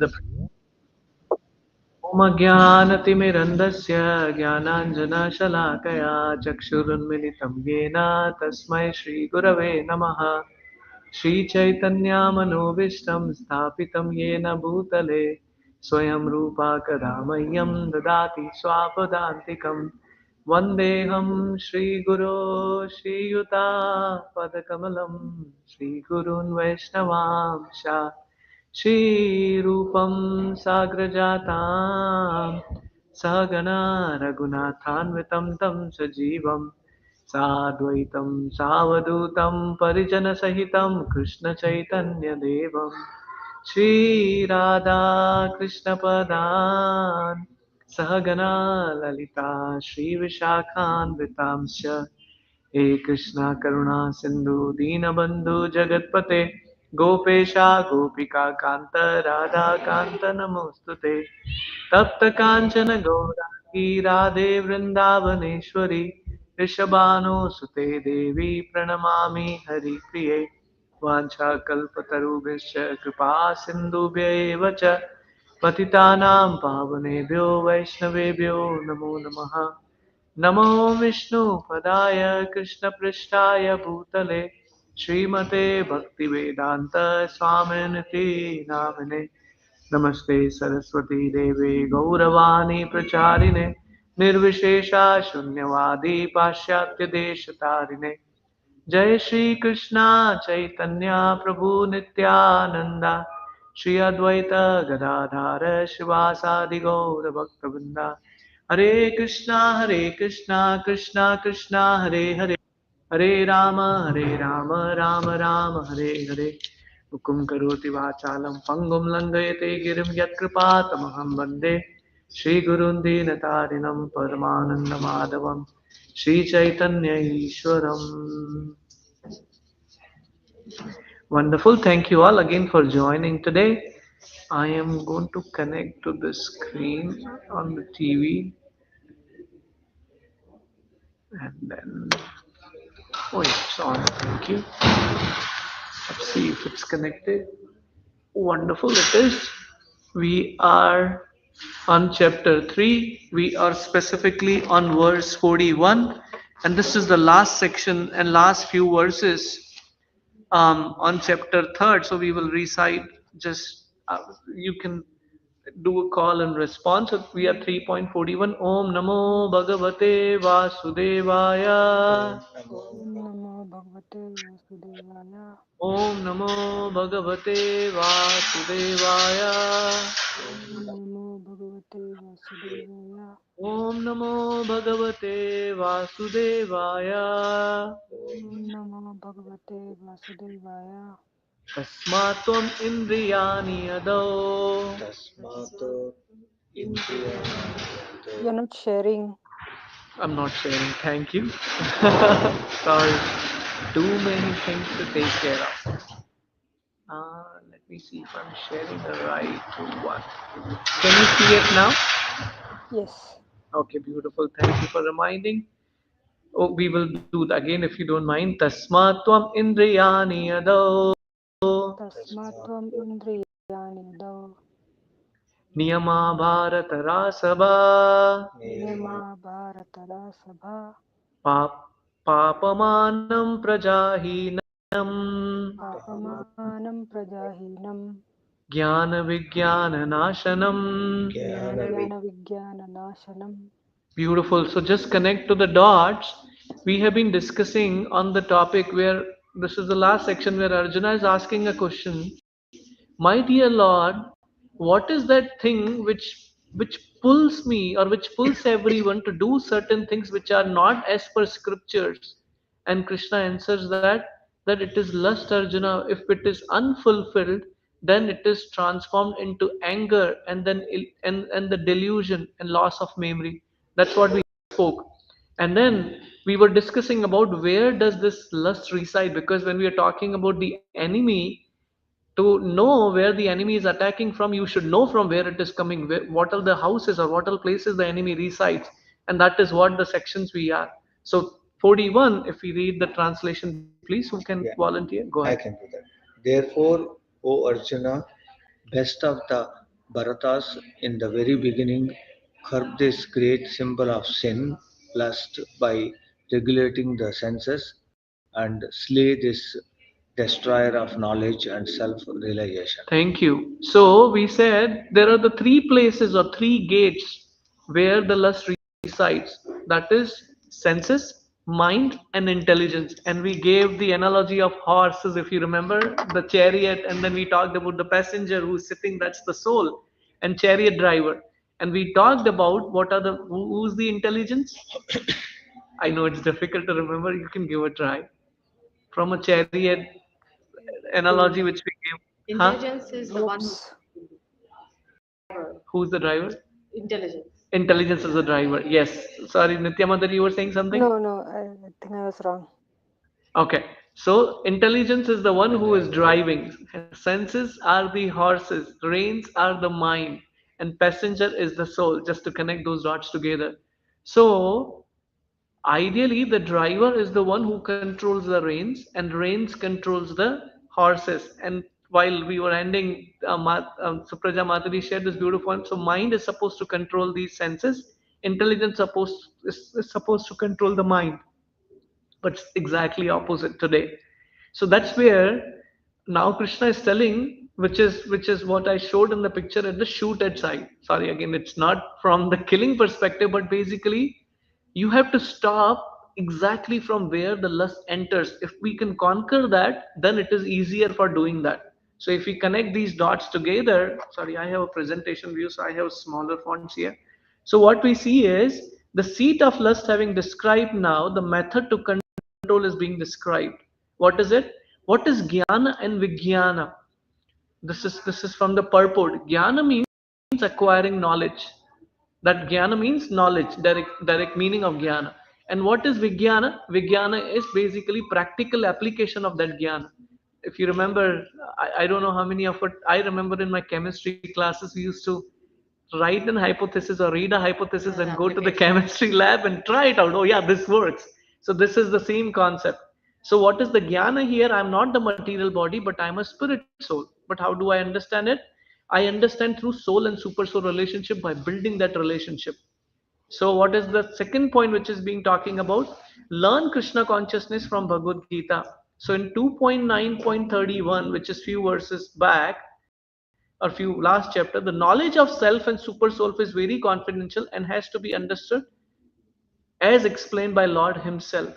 the Omagyanatimirandasya Jnananjanashalakaya Chakshurunmilitam Yena Tasmai Shri Gurave Namaha Shri Chaitanya Manobishtam Sthapitam Yena Bhutale Swayam Rupa Kadamayam Dadati Swapadantikam Vandeham Shri Guru Shri Yuta Padakamalam Shri Gurun Vaishnavamsha श्रीरूपं साग्रजातां सहगना रघुनाथान्वितं तं सजीवं साद्वैतं सावधूतं परिजनसहितं कृष्णचैतन्यदेवं श्रीराधा कृष्णपदान् सहगना ललिता श्रीविशाखान्वितांश्च हे कृष्णा करुणा सिंधु दीनबंधु जगतपते गोपेशा गोपिका कांत राधा कांत नमोस्तुते तप्त कांचन गौरांगी राधे वृंदावनेश्वरी ऋषभानुसुते देवी प्रणमामि हरिप्रिये वाञ्छाकल्पतरुभ्यश्च कृपा सिन्धुभ्यैव च पतितानां पावनेभ्यो वैष्णवेभ्यो नमो नमः नमो विष्णुपदाय कृष्णपृष्ठाय भूतले श्रीमते भक्तिवेदान्त स्वामिनिति नामिने नमस्ते सरस्वती देवे गौरवाणी प्रचारिणे निर्विशेषा शून्यवादी पाश्चात्य देशतारिणे जय श्री कृष्णा चैतन्य प्रभु नित्यानंदा श्री अद्वैत गदाधर शिवासादि गौर भक्तवृंदा हरे कृष्णा कृष्णा कृष्णा हरे हरे हरे राम राम राम हरे हरे हुकुम करोति वाचालं पंगुं लंघयते गिरिं यत्कृपातमहं वन्दे श्रीगुरुं दीनतारिणं परमानन्दमाधवं Sri Chaitanya ईश्वरम् Wonderful. Thank you all again for joining today. I am going to connect to the screen on the TV and then, oh, yeah, it's on. Thank you. Let's see if it's connected. Wonderful, it is. We are on chapter 3. We are specifically on verse 41, and this is the last section and last few verses on chapter 3rd. So we will recite just, you can do a call and response. So we are 3.41. Om Namo Bhagavate Vasudevaya. Om Namo Bhagavate Vasudevaya. Om Namo Bhagavate Vasudevaya. Om Namo Bhagavate Vasudevaya. Om Namo Bhagavate Vasudevaya. Om Namo Bhagavate Vasudevaya. Tasmatvam Indriyani Yado. You're not sharing. I'm not sharing. Thank you. Sorry. Too many things to take care of. Let me see if I'm sharing the right one. Can you see it now? Yes. Okay, beautiful. Thank you for reminding. Oh, we will do that again if you don't mind. Tasmatvam Indriyani Yado. Tasmatvam Indriyani Dau. Niyama Bharata Rasabha. Niyama Bharatara Sabha. Pap Papamanam Prajahinam. Papamanam Prajahinam. Jnana Vijnana Nashanam. Jnana Vijnana Nashanam. Beautiful. So just connect to the dots. We have been discussing on the topic where this is the last section where Arjuna is asking a question. My dear Lord, what is that thing which pulls me or which pulls everyone to do certain things which are not as per scriptures? And Krishna answers that it is lust, Arjuna. If it is unfulfilled, then it is transformed into anger and then and the delusion and loss of memory. That's what we spoke. And then we were discussing about where does this lust reside, because when we are talking about the enemy, to know where the enemy is attacking from, you should know from where it is coming, what are the houses or what are places the enemy resides, and that is what the sections we are. So 41, if we read the translation, please, who can volunteer? Go ahead. I can do that. Therefore, O Arjuna, best of the Bharatas, in the very beginning, curbed this great symbol of sin, lust, by regulating the senses and slay this destroyer of knowledge and self realization. Thank you. So we said there are the three places or three gates where the lust resides. That is senses, mind, and intelligence. And we gave the analogy of horses, if you remember, the chariot, and then we talked about the passenger who's sitting, that's the soul, and chariot driver. And we talked about what are the who's the intelligence? I know it's difficult to remember. You can give a try. From a chariot analogy The which we gave. Huh? ropes. Who's the driver? Intelligence is the driver. Yes. Sorry, Nitya Mother, you were saying something? No, no, I think I was wrong. Okay. So intelligence is the one who is driving. Senses are the horses. Reins are the mind. And passenger is the soul, just to connect those dots together. So ideally, the driver is the one who controls the reins, and reins controls the horses. And while we were ending, Supraja Madhuri shared this beautiful one. So, mind is supposed to control these senses. Intelligence is supposed to control the mind, but it's exactly opposite today. So that's where now Krishna is telling, which is what I showed in the picture at the shoot at side. Sorry, again, it's not from the killing perspective, but basically you have to stop exactly from where the lust enters. If we can conquer that, then it is easier for doing that. So if we connect these dots together, sorry, I have a presentation view, so I have smaller fonts here. So what we see is the seat of lust having described now, the method to control is being described. What is it? What is jnana and vijnana? This is from the purport. Jnana means acquiring knowledge. That jnana means knowledge, direct meaning of jnana. And what is vijnana? Vijnana is basically practical application of that jnana. If you remember, I don't know how many of it, I remember in my chemistry classes, we used to write an hypothesis or read a hypothesis and go to the chemistry lab and try it out. Oh, yeah, this works. So, this is the same concept. So, what is the jnana here? I'm not the material body, but I'm a spirit soul. But how do I understand it? I understand through soul and super soul relationship by building that relationship. So, what is the second point which is being talking about? Learn Krishna consciousness from Bhagavad Gita. So, in 2.9.31, which is few verses back, or few last chapter, the knowledge of self and super self is very confidential and has to be understood as explained by Lord Himself.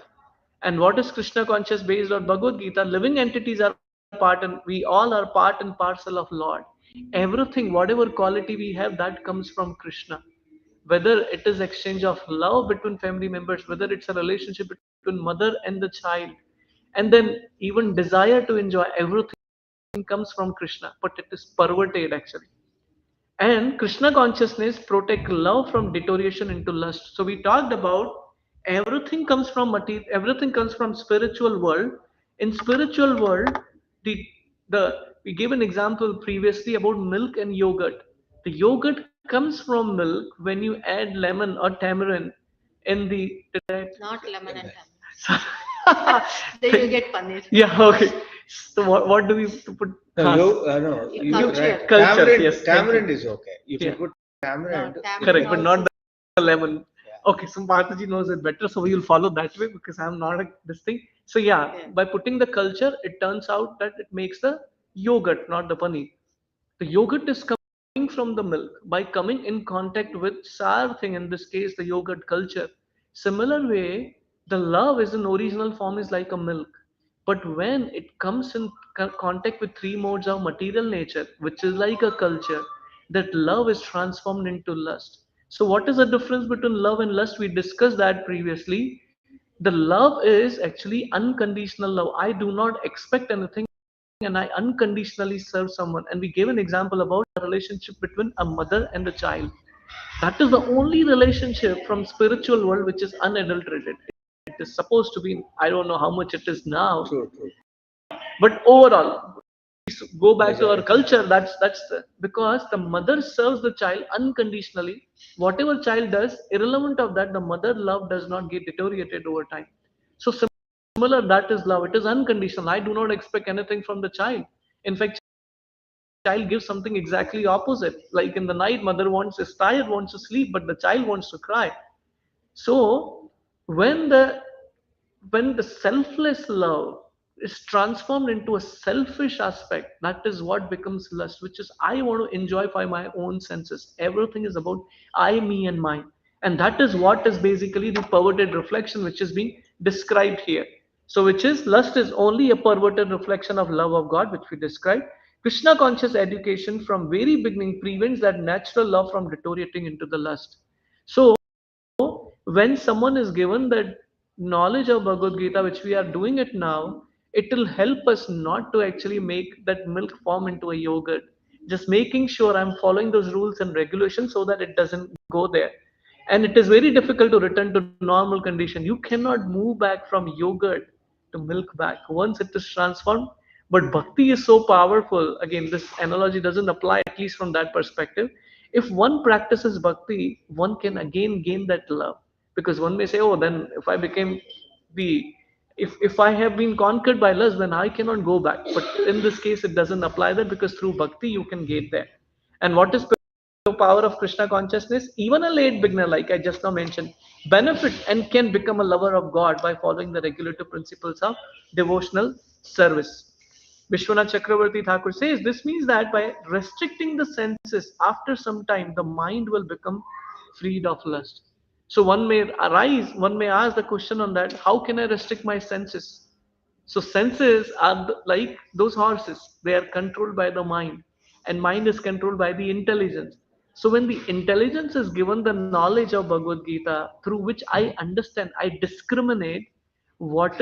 And what is Krishna conscious based on Bhagavad Gita? Living entities are part, and we all are part and parcel of Lord. Everything, whatever quality we have, that comes from Krishna. Whether it is exchange of love between family members, whether it's a relationship between mother and the child, and then even desire to enjoy, everything comes from Krishna, but it is perverted actually. And Krishna consciousness protect love from deterioration into lust. So we talked about everything comes from material, everything comes from spiritual world. In spiritual world, the we gave an example previously about milk and yogurt. The yogurt comes from milk when you add lemon or tamarind in the yeah, okay. So what do we put? No, Culture, tamarind, yes, thank you. tamarind is okay. If you Yeah. put tamarind, Correct, but not the lemon. yeah. Okay, so Mataji knows it better, so we will follow that way because I'm not this thing. So yeah, by putting the culture, it turns out that it makes the yogurt, not the paneer. The yogurt is coming from the milk by coming in contact with sour thing, in this case, the yogurt culture. Similar way, the love is in original form is like a milk. But when it comes in contact with three modes of material nature, which is like a culture, that love is transformed into lust. So, what is the difference between love and lust? We discussed that previously. The love is actually unconditional love. I do not expect anything and I unconditionally serve someone. And we gave an example about the relationship between a mother and a child. That is the only relationship from spiritual world which is unadulterated. It is supposed to be, I don't know how much it is now, True, true. but overall, go back to our culture. Because the mother serves the child unconditionally. Whatever child does, irrelevant of that, the mother love does not get deteriorated over time. So similar, that is love. It is unconditional. I do not expect anything from the child. In fact, child gives something exactly opposite. Like in the night, mother is tired, wants to sleep, but the child wants to cry. So when the when the selfless love is transformed into a selfish aspect, that is what becomes lust, which is I want to enjoy by my own senses. Everything is about I, me, and mine. And that is what is basically the perverted reflection which is being described here. So, which is lust is only a perverted reflection of love of God, which we described. Krishna conscious education from very beginning prevents that natural love from deteriorating into the lust. So, when someone is given that knowledge of Bhagavad Gita, which we are doing it now, it will help us not to actually make that milk form into a yogurt. Just making sure I'm following those rules and regulations so that it doesn't go there. And it is very difficult to return to normal condition. You cannot move back from yogurt to milk back once it is transformed. But bhakti is so powerful. Again, this analogy doesn't apply, at least from that perspective. If one practices bhakti, one can again gain that love. Because one may say, oh, then if I became the if I have been conquered by lust, then I cannot go back. But in this case, it doesn't apply that because through bhakti you can get there. And what is the power of Krishna consciousness? Even a late beginner, like I just now mentioned, benefit and can become a lover of God by following the regulative principles of devotional service. Vishwanath Chakravarti Thakur says this means that by restricting the senses, after some time, the mind will become freed of lust. So one may ask the question on that: how can I restrict my senses? So senses are like those horses; they are controlled by the mind, and mind is controlled by the intelligence. So when the intelligence is given the knowledge of Bhagavad Gita, through which I understand, I discriminate what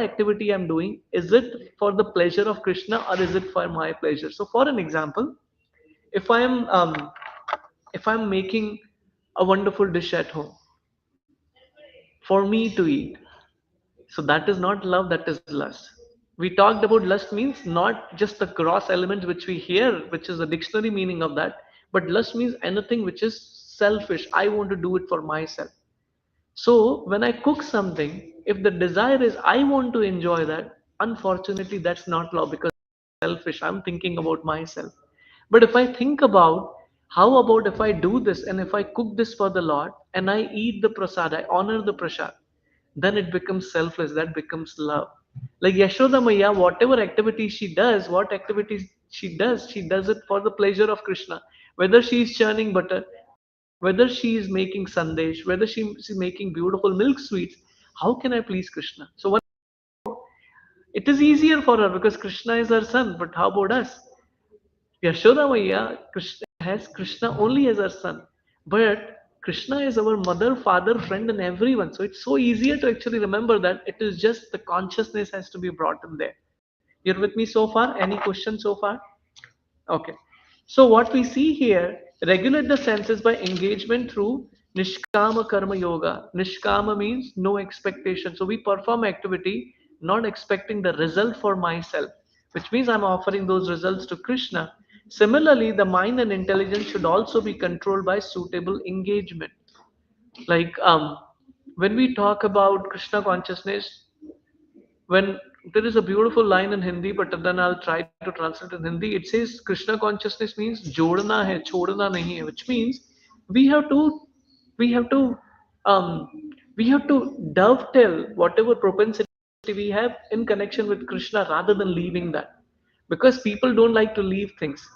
activity I'm doing. Is it for the pleasure of Krishna or is it for my pleasure? So for an example, if I am if I'm making a wonderful dish at home for me to eat, so that is not love, that is lust. We talked about lust means not just the gross elements which we hear, which is the dictionary meaning of that, but lust means anything which is selfish. I want to do it for myself. So when I cook something, if the desire is I want to enjoy that, unfortunately that's not love because selfish. I'm thinking about myself. But if I think about how about if I do this and if I cook this for the Lord and I eat the prasad, I honor the prasad, then it becomes selfless. That becomes love. Like Yashoda Maya, whatever activity she does, what activities she does it for the pleasure of Krishna. Whether she is churning butter, whether she is making sandesh, whether she is making beautiful milk sweets, how can I please Krishna? So one, it is easier for her because Krishna is her son. But how about us? Yashoda Maya Krishna has Krishna only as her son. But Krishna is our mother, father, friend, and everyone. So it's so easier to actually remember that it is just the consciousness has to be brought in there. You're with me so far? Any questions so far? Okay. So what we see here, regulate the senses by engagement through Nishkama Karma Yoga. Nishkama means no expectation. So we perform activity not expecting the result for myself, which means I'm offering those results to Krishna. Similarly, the mind and intelligence should also be controlled by suitable engagement. Like when we talk about Krishna consciousness, when there is a beautiful line in Hindi, but then I'll try to translate in Hindi. It says Krishna consciousness means jodna hai, chodna nahi hai, which means we have to we have to um, we have to dovetail whatever propensity we have in connection with Krishna rather than leaving that. Because people don't like to leave things.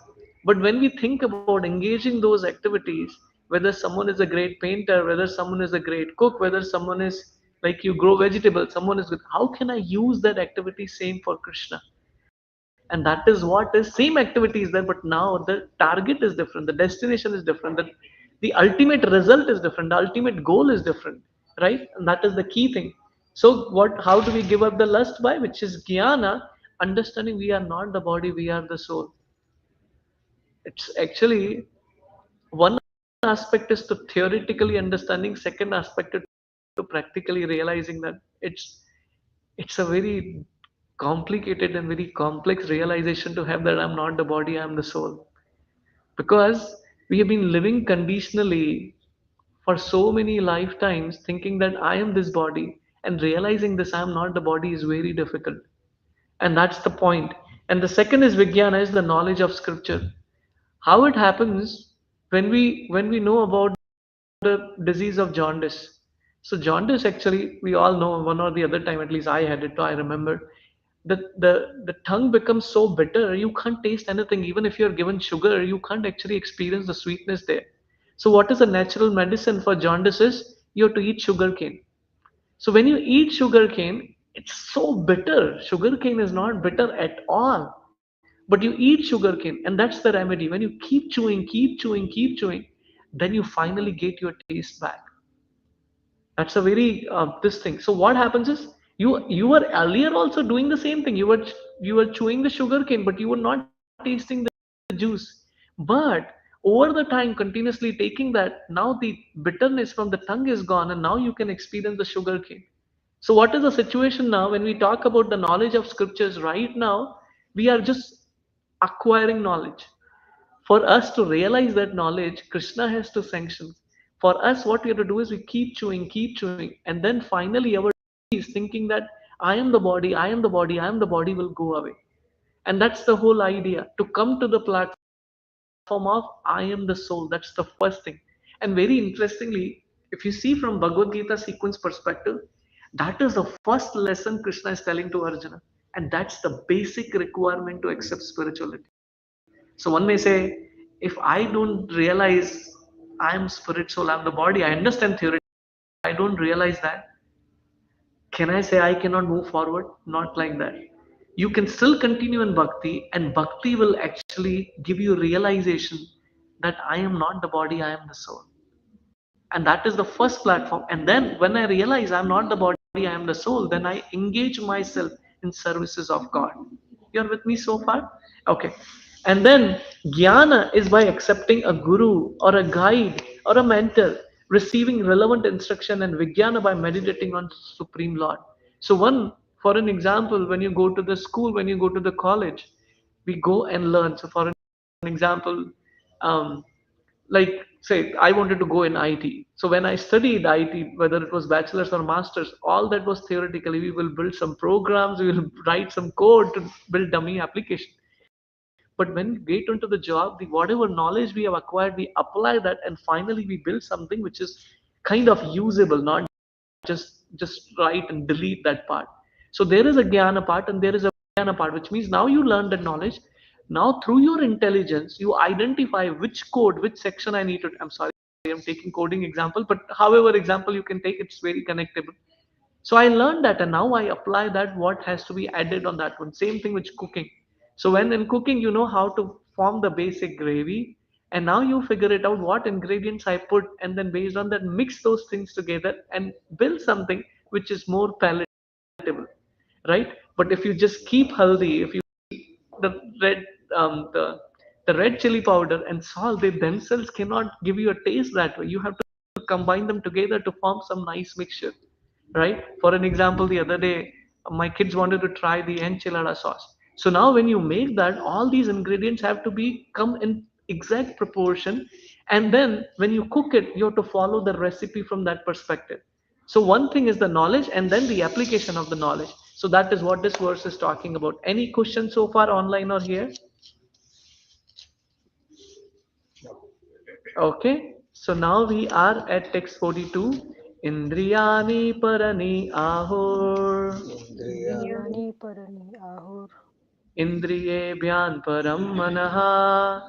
But when we think about engaging those activities, whether someone is a great painter, whether someone is a great cook, whether someone is like you grow vegetables, someone is good, how can I use that activity same for Krishna? And that is what is same activity is there, but now the target is different, the destination is different, the ultimate result is different, the ultimate goal is different, right? And that is the key thing. So what how do we give up the lust by? Which is jnana, understanding we are not the body, we are the soul. It's actually one aspect is to theoretically understanding, second aspect is to practically realizing that it's a very complicated and very complex realization to have that I'm not the body, I'm the soul. Because we have been living conditionally for so many lifetimes thinking that I am this body and realizing this I'm not the body is very difficult. And that's the point. And the second is Vijnana, is the knowledge of scripture. How it happens when we know about the disease of jaundice. So jaundice, actually, we all know one or the other time, at least I had it, I remember. The tongue becomes so bitter, you can't taste anything. Even if you're given sugar, you can't actually experience the sweetness there. So what is a natural medicine for jaundice is you have to eat sugar cane. So when you eat sugar cane, it's so bitter. Sugar cane is not bitter at all. But you eat sugar cane, and that's the remedy. When you keep chewing, keep chewing, keep chewing, then you finally get your taste back. That's a very this thing. So what happens is you were earlier also doing the same thing. You were chewing the sugar cane, but you were not tasting the juice. But over the time, continuously taking that, now the bitterness from the tongue is gone, and now you can experience the sugar cane. So what is the situation now when we talk about the knowledge of scriptures right now? We are just acquiring knowledge. For us to realize that knowledge, Krishna has to sanction. For us, what we have to do is we keep chewing, and then finally our is thinking that I am the body, I am the body, I am the body will go away. And that's the whole idea, to come to the platform of I am the soul. That's the first thing. And very interestingly, if you see from Bhagavad Gita sequence perspective, that is the first lesson Krishna is telling to Arjuna. And that's the basic requirement to accept spirituality. So one may say, if I don't realize I am spirit, soul, I am the body, I understand theoretically, I don't realize that, can I say I cannot move forward? Not like that. You can still continue in bhakti, and bhakti will actually give you realization that I am not the body, I am the soul. And that is the first platform. And then when I realize I'm not the body, I am the soul, then I engage myself in services of God. You're with me so far? Okay. And then jnana is by accepting a guru or a guide or a mentor, receiving relevant instruction, and vijnana by meditating on Supreme Lord. So one, for an example, when you go to the school, when you go to the college, we go and learn. So for an example, um, like say I wanted to go in IT. So when I studied IT, whether it was bachelor's or master's, all that was theoretically. We will build some programs, we will write some code to build dummy application. But when we get into the job, the whatever knowledge we have acquired, we apply that, and finally we build something which is kind of usable, not just write and delete that part. So there is a jnana part and there is a vijnana part, which means now you learn the knowledge. Now through your intelligence, you identify which code, which section I need to. I'm sorry, I'm taking coding example, but however example you can take, it's very connectable. So I learned that, and now I apply that. What has to be added on that one? Same thing with cooking. So when in cooking, you know how to form the basic gravy, and now you figure it out what ingredients I put, and then based on that, mix those things together and build something which is more palatable, right? But if you just keep healthy, if you the red the red chili powder and salt, they themselves cannot give you a taste that way. You have to combine them together to form some nice mixture, right? For an example, the other day my kids wanted to try the enchilada sauce. So now when you make that, all these ingredients have to be come in exact proportion, and then when you cook it, you have to follow the recipe from that perspective. So one thing is the knowledge, and then the application of the knowledge. So that is what this verse is talking about. Any questions so far online or here? Okay, so now we are at text 42. Indriyani parani ahur. Indriyani parani ahur. Indriyebhyan param manaha.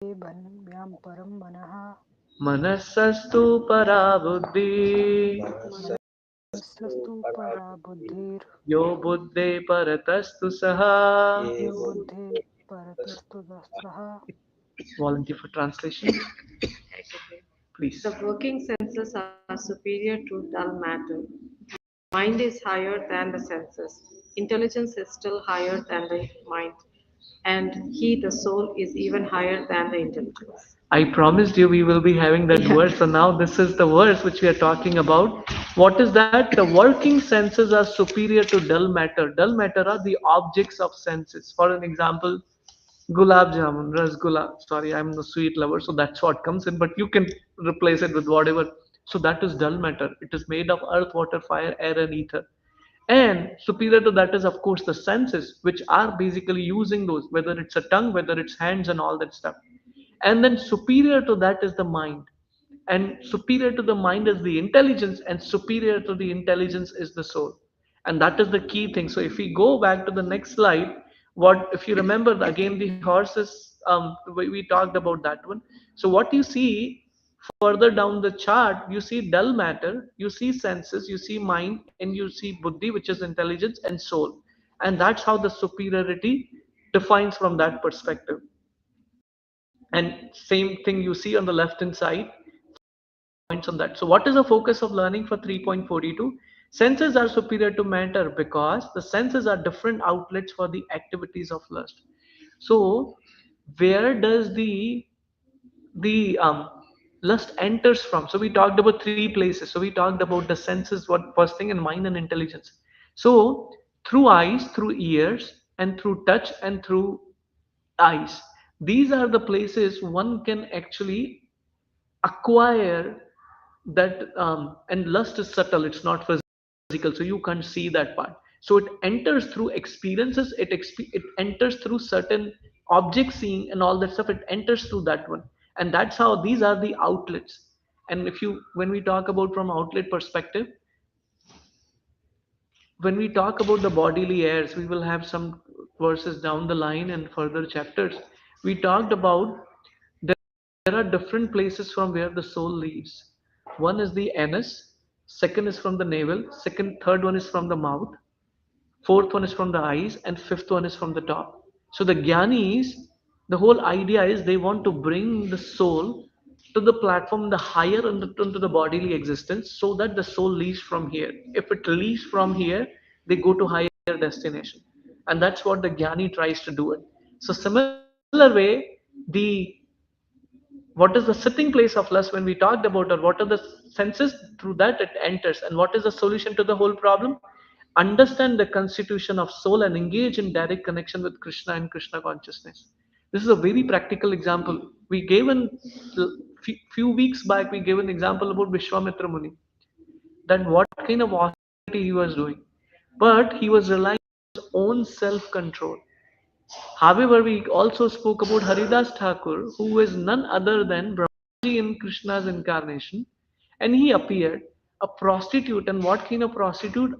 Vyam param manaha. Manasastu para buddhi. Sastu para buddhir. Yo buddhe paratastu saha. Yo buddhe paratastu dastraha. Volunteer for translation, please. The working senses are superior to dull matter. Mind is higher than the senses. Intelligence is still higher than the mind. And he, the soul, is even higher than the intelligence. I promised you we will be having that verse. So now this is the verse which we are talking about. What is that? The working senses are superior to dull matter. Dull matter are the objects of senses. For an example, gulab jamun, rasgulla. Sorry, I'm the sweet lover, so that's what comes in. But you can replace it with whatever. So that is dull matter. It is made of earth, water, fire, air, and ether. And superior to that is, of course, the senses, which are basically using those, whether it's a tongue, whether it's hands, and all that stuff. And then superior to that is the mind. And superior to the mind is the intelligence, and superior to the intelligence is the soul. And that is the key thing. So if we go back to the next slide, what if you remember again the horses, we talked about that one. So what you see further down the chart, you see dull matter, you see senses, you see mind, and you see buddhi, which is intelligence, and soul. And that's how the superiority defines from that perspective. And same thing you see on the left hand side, points on that. So what is the focus of learning for 3.42? Senses are superior to matter because the senses are different outlets for the activities of lust. So where does the lust enters from? So we talked about three places. So we talked about the senses, what first thing, and mind and intelligence. So through eyes, through ears, and through touch, and through eyes, these are the places one can actually acquire that. And lust is subtle, it's not physical, so you can't see that part. So it enters through experiences, it enters through certain object seeing and all that stuff, it enters through that one. And that's how these are the outlets. And if you when we talk about from outlet perspective, when we talk about the bodily airs, we will have some verses down the line and further chapters. We talked about there are different places from where the soul leaves. One is the anus, second is from the navel, third one is from the mouth, fourth one is from the eyes, and fifth one is from the top. So the jnanis, the whole idea is they want to bring the soul to the platform, the higher into the bodily existence, so that the soul leaves from here. If it leaves from here, they go to higher destination, and that's what the jnani tries to do it. So similar way, the what is the sitting place of lust when we talked about, or what are the senses through that it enters, and what is the solution to the whole problem? Understand the constitution of soul and engage in direct connection with Krishna and Krishna consciousness. This is a very practical example we gave in few weeks back. We gave an example about Vishwamitra Muni, that what kind of austerity he was doing, but he was relying on his own self control. However, we also spoke about Haridas Thakur, who is none other than Brahmaji in Krishna's incarnation, and he appeared a prostitute. And what kind of prostitute?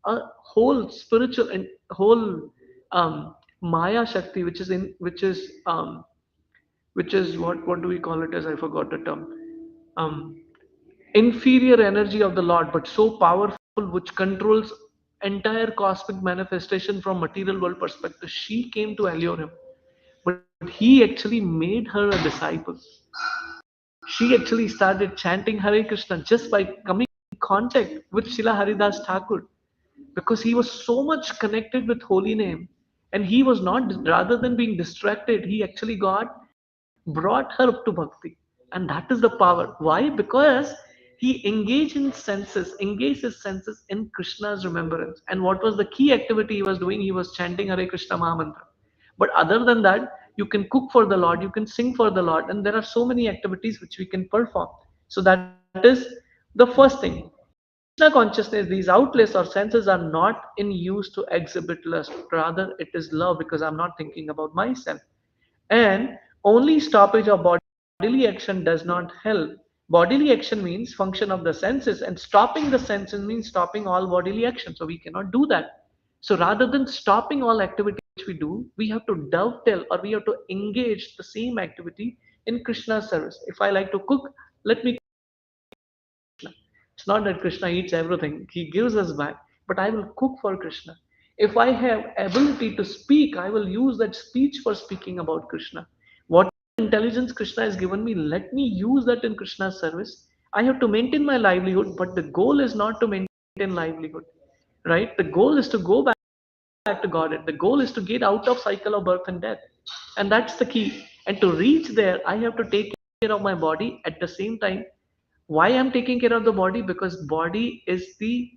A whole spiritual and whole Maya Shakti, which is what do we call it? As I forgot the term. Um, Inferior energy of the Lord, but so powerful, which controls entire cosmic manifestation from material world perspective. She came to allure him, but he actually made her a disciple. She actually started chanting Hare Krishna just by coming in contact with Srila Haridas Thakur, because he was so much connected with holy name, and he was not, rather than being distracted, he actually got brought her up to bhakti. And that is the power. Why? Because he engaged his senses in Krishna's remembrance. And what was the key activity he was doing? He was chanting Hare Krishna Mahamantra. But other than that, you can cook for the Lord, you can sing for the Lord, and there are so many activities which we can perform. So that is the first thing. Krishna consciousness, these outlets or senses are not in use to exhibit lust. Rather, it is love, because I'm not thinking about myself. And only stoppage of bodily action does not help. Bodily action means function of the senses, and stopping the senses means stopping all bodily action. So we cannot do that. So rather than stopping all activity which we do, we have to dovetail, or we have to engage the same activity in Krishna's service. If I like to cook, let me cook for Krishna. It's not that Krishna eats everything, he gives us back, but I will cook for Krishna. If I have ability to speak, I will use that speech for speaking about Krishna. Whatever intelligence Krishna has given me, let me use that in Krishna's service. I have to maintain my livelihood, but the goal is not to maintain livelihood, right? The goal is to go back to Godhead. The goal is to get out of cycle of birth and death, and that's the key. And to reach there, I have to take care of my body. At the same time, why I'm taking care of the body? Because body is the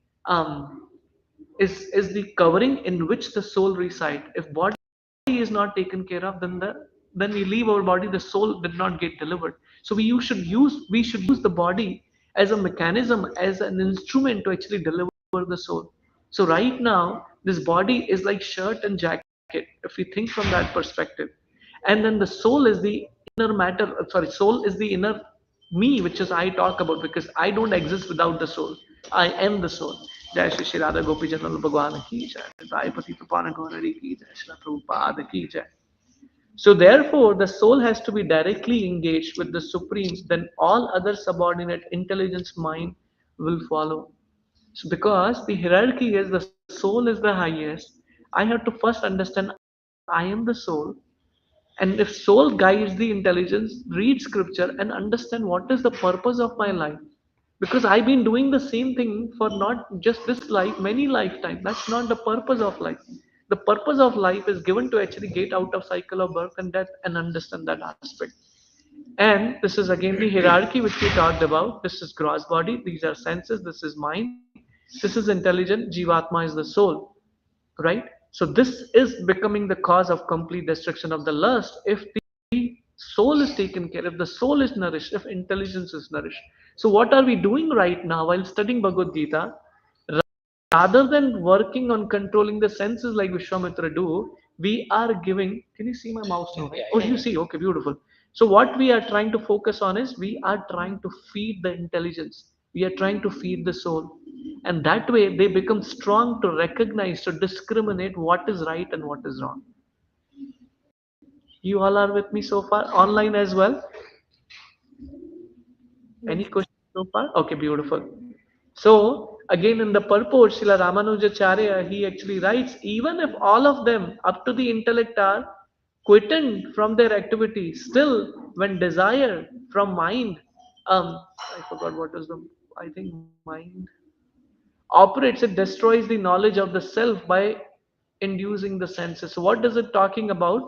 is the covering in which the soul resides. If body is not taken care of, then we leave our body, the soul did not get delivered. So we should use the body as a mechanism, as an instrument to actually deliver the soul. So right now, this body is like shirt and jacket, if we think from that perspective. And then the soul is the inner matter, sorry, soul is the inner me, which is I talk about, because I don't exist without the soul. I am the soul. Jai Shri Shri Radha Gopi Janal Bhagwan ki jai. Jai Pati Tapana Gaurari ki jai. Shri Prabhupada ki jai. So therefore, the soul has to be directly engaged with the supreme, then all other subordinate intelligence mind will follow. So because the hierarchy is the soul is the highest, I have to first understand I am the soul. And if soul guides the intelligence, read scripture and understand what is the purpose of my life. Because I've been doing the same thing for not just this life, many lifetimes. That's not the purpose of life. The purpose of life is given to actually get out of cycle of birth and death and understand that aspect. And this is again the hierarchy which we talked about. This is gross body, these are senses, this is mind, this is intelligent, Jivatma is the soul, right? So this is becoming the cause of complete destruction of the lust if the soul is taken care, if the soul is nourished, if intelligence is nourished. So what are we doing right now while studying Bhagavad Gita? Rather than working on controlling the senses like Vishwamitra do, we are giving. Can you see my mouse now? Right? Oh, you see. Okay, beautiful. So what we are trying to focus on is we are trying to feed the intelligence. We are trying to feed the soul, and that way they become strong to recognize, to discriminate what is right and what is wrong. You all are with me so far, online as well. Any Yes. questions so far? Okay, beautiful. So, again in the purport, Srila Ramanujacharya, he actually writes, even if all of them up to the intellect are quickened from their activity, still when desire from mind, I forgot what is the, I think mind, operates, it destroys the knowledge of the self by inducing the senses. So what is it talking about?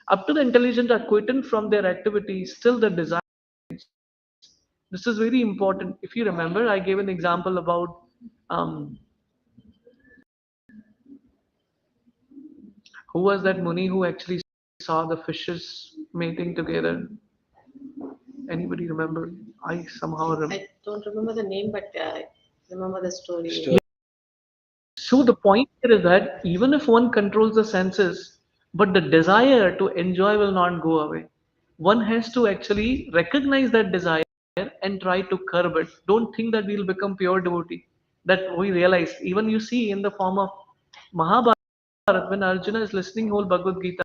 Up to the intelligent are quickened from their activity, still the desire. This is very important. If you remember, I gave an example about um, who was that Muni who actually saw the fishes mating together? Anybody remember? I somehow I don't remember the name, but remember the story. Story. So the point here is that even if one controls the senses, but the desire to enjoy will not go away. One has to actually recognize that desire and try to curb it. Don't think that we'll become pure devotee. That we realize. Even you see in the form of Mahabharata, when Arjuna is listening whole Bhagavad Gita,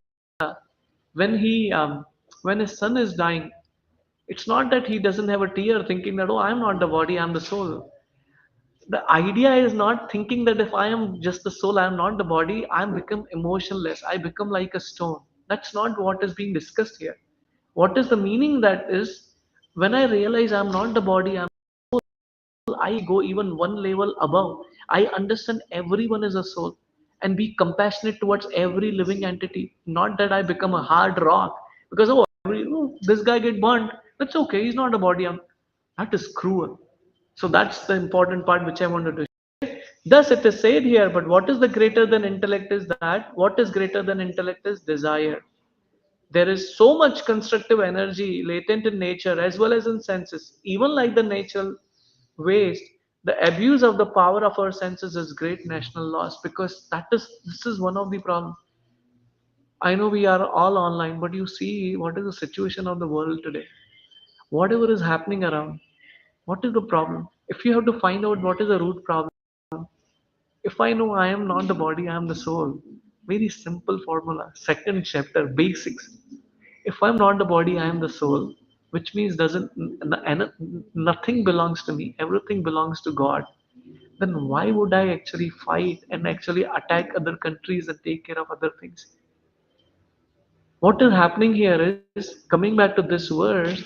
when he when his son is dying, it's not that he doesn't have a tear thinking that, oh, I'm not the body, I'm the soul. The idea is not thinking that if I am just the soul, I am not the body, I am become emotionless, I become like a stone. That's not what is being discussed here. What is the meaning? That is, when I realize I'm not the body, I go even one level above. I understand everyone is a soul and be compassionate towards every living entity. Not that I become a hard rock because, oh, this guy get burnt. That's okay. He's not a body. That is cruel. So that's the important part which I wanted to. Thus, it is said here, but what is the greater than intellect is that what is greater than intellect is desire. There is so much constructive energy latent in nature as well as in senses. Even like the natural waste, the abuse of the power of our senses is great national loss, because this is one of the problems. I know we are all online, but you see what is the situation of the world today. Whatever is happening around, what is the problem? If you have to find out what is the root problem, if I know I am not the body, I am the soul. Very simple formula. Second chapter, basics. If I'm not the body, I am the soul, which means doesn't nothing belongs to me. Everything belongs to God. Then why would I actually fight and actually attack other countries and take care of other things? What is happening here is, coming back to this verse,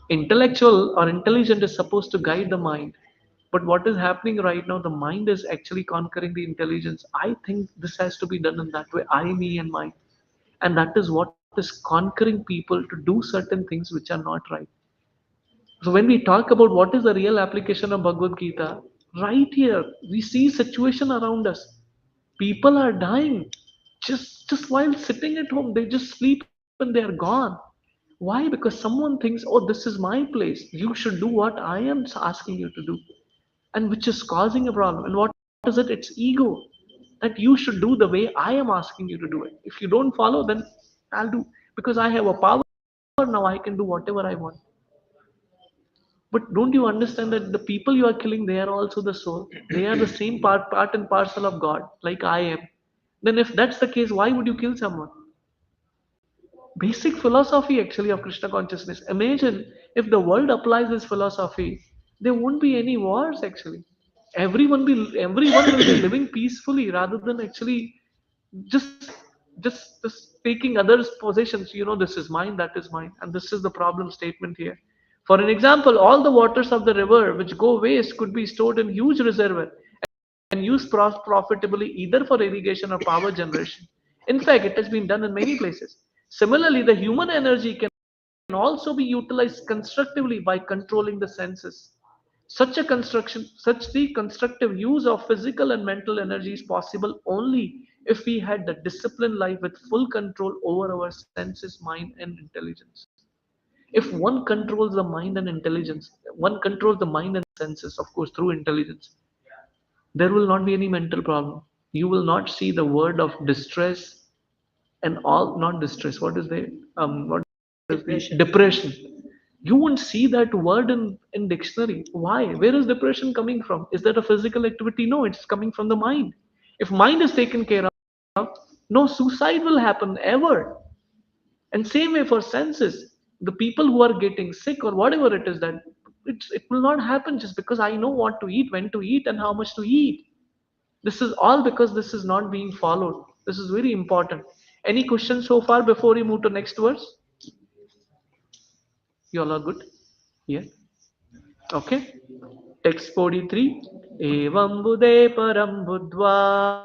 intellectual or intelligent is supposed to guide the mind. But what is happening right now, the mind is actually conquering the intelligence. I think this has to be done in that way, I, me, and mine. And that is what is conquering people to do certain things which are not right. So when we talk about what is the real application of Bhagavad Gita, right here we see situation around us. People are dying just while sitting at home. They just sleep and they are gone. Why? Because someone thinks, oh, this is my place. You should do what I am asking you to do, and which is causing a problem. And what is it? It's ego. that you should do the way I am asking you to do it. If you don't follow, then I'll do, because I have a power now, I can do whatever I want. But don't you understand that the people you are killing, they are also the soul? They are the same part and parcel of God, like I am. Then if that's the case, why would you kill someone? Basic philosophy actually of Krishna consciousness. Imagine if the world applies this philosophy, there won't be any wars actually. Everyone will be living peacefully rather than actually just just taking others' possessions. This is mine, that is mine, and this is the problem statement here. For an example, all the waters of the river which go waste could be stored in huge reservoir and used profitably either for irrigation or power generation. In fact, it has been done in many places. Similarly, the human energy can also be utilized constructively by controlling the senses. Such the constructive use of physical and mental energy is possible only if we had the disciplined life with full control over our senses, mind, and intelligence. If one controls the mind and intelligence, one controls the mind and senses, of course, through intelligence, there will not be any mental problem. You will not see the word of distress and all, not distress. What is the what is depression? You won't see that word in dictionary. Why? Where is depression coming from? Is that a physical activity? No, it's coming from the mind. If mind is taken care of, no suicide will happen ever. And same way for senses, the people who are getting sick or whatever it is, that it will not happen just because I know what to eat, when to eat, and how much to eat. This is all because this is not being followed. This is very important. Any questions so far before we move to next verse? You all are good? Yeah. Okay. Text 43. Evam bude param buddhva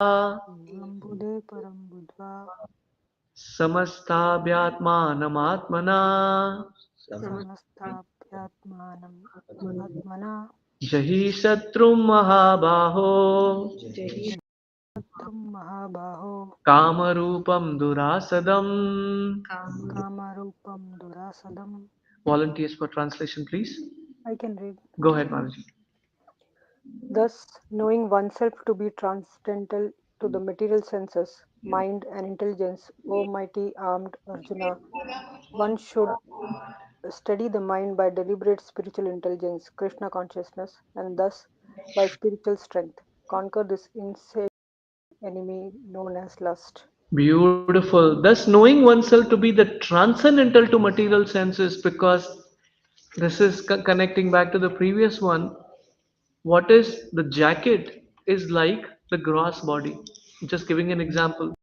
एवं बुधे परं बुद्ध्वा samastabhyatmanamatmana समस्ताभ्यात्मानम् आत्मना jahi shatrum mahabaho शत्रुं महाबाहो kamarupam durasadam. कामरूपं दुरासदम्. Volunteers for translation, please. I can read. Go ahead, Manaji. Thus, knowing oneself to be transcendental to the material senses, mind, and intelligence, O mighty armed Arjuna, one should study the mind by deliberate spiritual intelligence, Krishna consciousness, and thus, by spiritual strength, conquer this insatiable enemy known as lust. Beautiful. Thus, knowing oneself to be the transcendental to material senses, because this is connecting back to the previous one. What is the jacket is like the gross body. Just giving an example.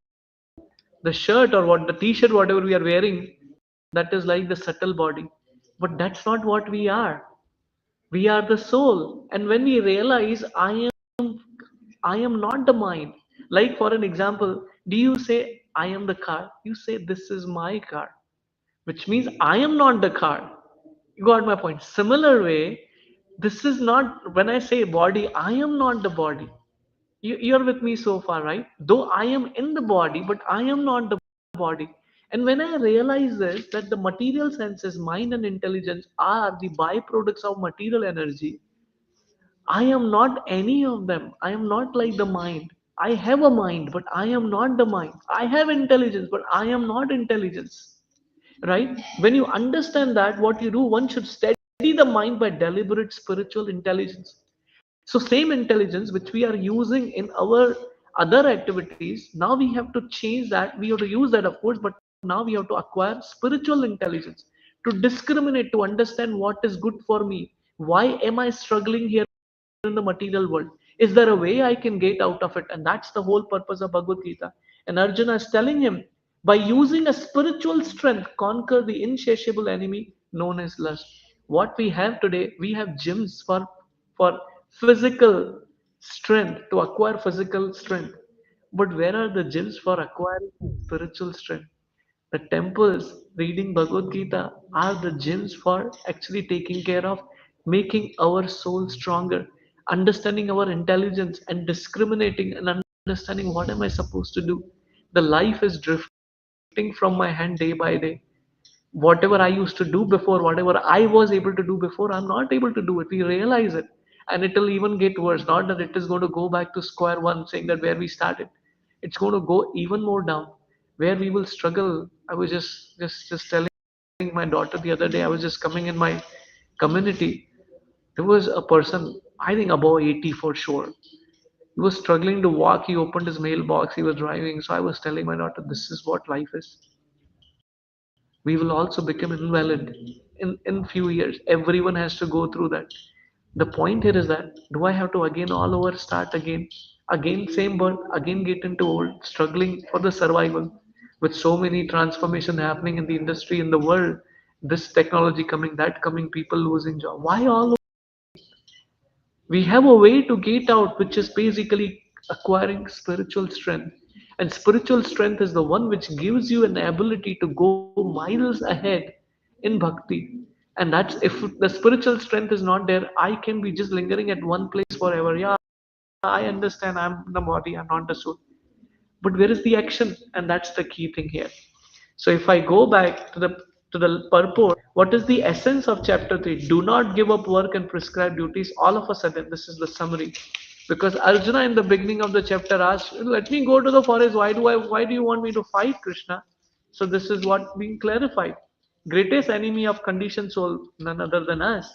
The shirt or what the t-shirt, whatever we are wearing, that is like the subtle body. But that's not what we are. We are the soul. And when we realize I am not the mind. Like for an example, do you say I am the car? You say this is my car, which means I am not the car. You got my point. Similar way, this is not when I say body, I am not the body. You're with me so far, right? Though I am in the body, but I am not the body. And when I realize this, that the material senses, mind and intelligence are the byproducts of material energy, I am not any of them. I am not like the mind. I have a mind, but I am not the mind. I have intelligence, but I am not intelligence. Right? When you understand that, what you do, one should steady the mind by deliberate spiritual intelligence. So, same intelligence which we are using in our other activities, now we have to change that. We have to use that, of course, but now we have to acquire spiritual intelligence to discriminate, to understand what is good for me. Why am I struggling here in the material world? Is there a way I can get out of it? And that's the whole purpose of Bhagavad Gita. And Arjuna is telling him, by using a spiritual strength, conquer the insatiable enemy known as lust. What we have today, we have gyms for physical strength, to acquire physical strength. But where are the gyms for acquiring spiritual strength? The temples reading Bhagavad Gita are the gyms for actually taking care of making our soul stronger, understanding our intelligence and discriminating and understanding what am I supposed to do. The life is drifting from my hand day by day. Whatever I used to do before, whatever I was able to do before, I'm not able to do it. We realize it. And it'll even get worse. Not that it is going to go back to square one, saying that where we started. It's going to go even more down, where we will struggle. I was just telling my daughter the other day. I was just coming in my community. There was a person, I think above 80 for sure. He was struggling to walk. He opened his mailbox. He was driving. So I was telling my daughter, this is what life is. We will also become invalid in few years. Everyone has to go through that. The point here is that, do I have to again all over start again same birth, again get into old, struggling for the survival, with so many transformation happening in the industry, in the world, this technology coming, that coming, people losing job. Why all? We have a way to get out, which is basically acquiring spiritual strength. And spiritual strength is the one which gives you an ability to go miles ahead in bhakti. And that's, if the spiritual strength is not there, I can be just lingering at one place forever. Yeah, I understand I'm the body, I'm not the soul. But where is the action? And that's the key thing here. So if I go back to the purport, what is the essence of chapter 3? Do not give up work and prescribed duties. All of a sudden, this is the summary. Because Arjuna in the beginning of the chapter asked, let me go to the forest. Why do you want me to fight, Krishna? So this is what being clarified. Greatest enemy of conditioned soul, none other than us,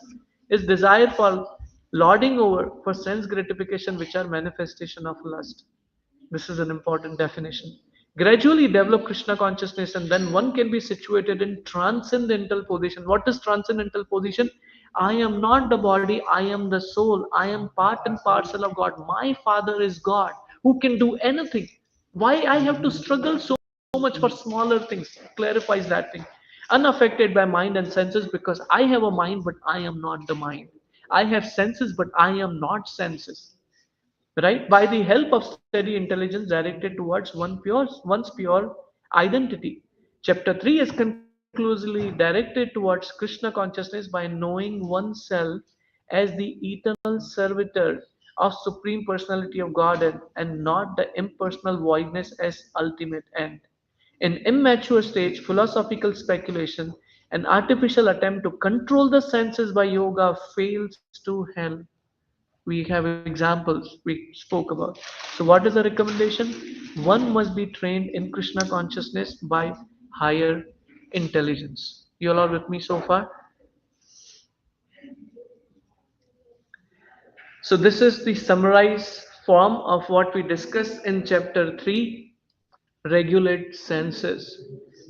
is desire for lording over for sense gratification, which are manifestation of lust. This is an important definition. Gradually develop Krishna consciousness, and then one can be situated in transcendental position. What is transcendental position? I am not the body, I am the soul. I am part and parcel of God. My Father is God who can do anything. Why I have to struggle so much for smaller things? Clarifies that thing. Unaffected by mind and senses, because I have a mind, but I am not the mind. I have senses, but I am not senses, right? By the help of steady intelligence directed towards one's pure identity. Chapter 3 is conclusively directed towards Krishna consciousness by knowing oneself as the eternal servitor of Supreme Personality of Godhead, and not the impersonal voidness as ultimate end. In immature stage, philosophical speculation, an artificial attempt to control the senses by yoga fails to hell. We have examples we spoke about. So what is the recommendation? One must be trained in Krishna consciousness by higher intelligence. You all are with me so far? So this is the summarized form of what we discussed in chapter 3. Regulate senses.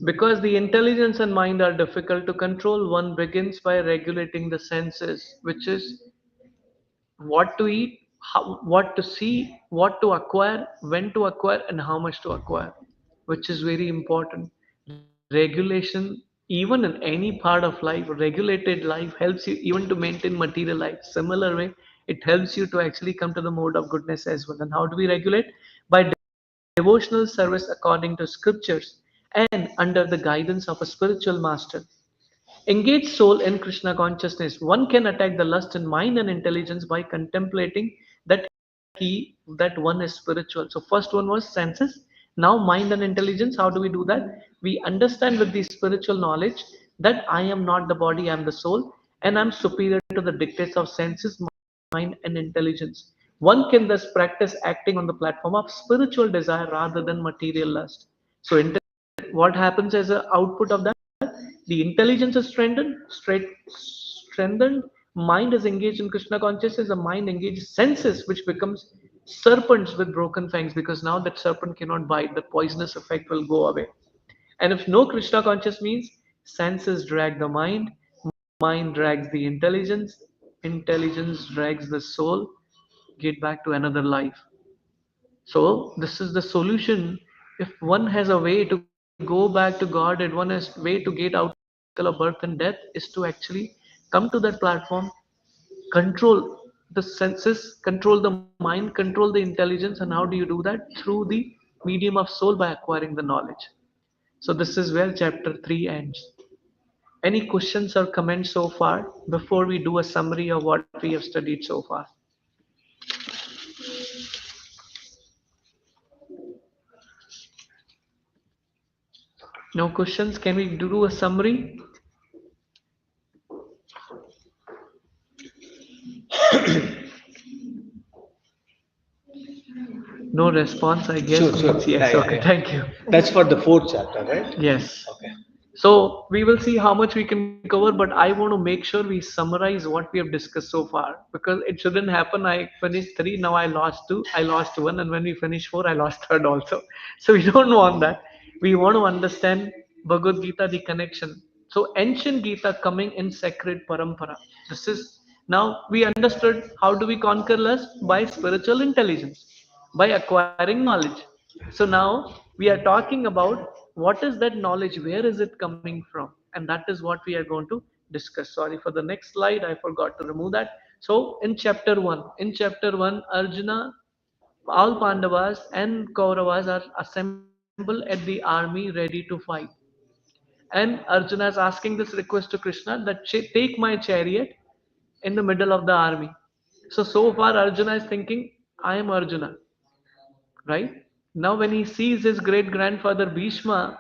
Because the intelligence and mind are difficult to control, one begins by regulating the senses, which is what to eat, what to see, what to acquire, when to acquire, and how much to acquire, which is very important. Regulation, even in any part of life, regulated life helps you even to maintain material life. Similar way, it helps you to actually come to the mode of goodness as well. And how do we regulate? By devotional service according to scriptures and under the guidance of a spiritual master. Engage soul in Krishna consciousness. One can attack the lust in mind and intelligence by contemplating that one is spiritual. So first one was senses. Now mind and intelligence. How do we do that? We understand with the spiritual knowledge that I am not the body, I am the soul, and I'm superior to the dictates of senses, mind, and intelligence. One can thus practice acting on the platform of spiritual desire rather than material lust. So what happens as an output of that? The intelligence is strengthened. Mind is engaged in Krishna consciousness. The mind engages senses, which becomes serpents with broken fangs, because now that serpent cannot bite. The poisonous effect will go away. And if no Krishna conscious means, senses drag the mind drags the intelligence drags the soul, get back to another life. So this is the solution. If one has a way to go back to God, and one has way to get out of the cycle of birth and death, is to actually come to that platform, control the senses, control the mind, control the intelligence. And how do you do that? Through the medium of soul, by acquiring the knowledge. So this is where chapter 3 ends. Any questions or comments so far before we do a summary of what we have studied so far? No questions? Can we do a summary? No response, I guess, Sure, sure. means Yeah, yes. yeah, Okay, yeah. thank you. That's for the fourth chapter, right? Yes. Okay. So we will see how much we can cover, but I want to make sure we summarize what we have discussed so far because it shouldn't happen. I finished three, now I lost two, I lost one, and when we finish four, I lost third also. So we don't want that. We want to understand Bhagavad Gita, the connection. So ancient Gita coming in sacred parampara. This is now we understood how do we conquer lust by spiritual intelligence, by acquiring knowledge. So now we are talking about what is that knowledge, where is it coming from, and that is what we are going to discuss. Sorry for the next slide, I forgot to remove that. So in chapter 1, Arjuna, all Pandavas and Kauravas are assembled at the army ready to fight. And Arjuna is asking this request to Krishna that take my chariot in the middle of the army. So far Arjuna is thinking, I am Arjuna, right? Now when he sees his great grandfather Bhishma,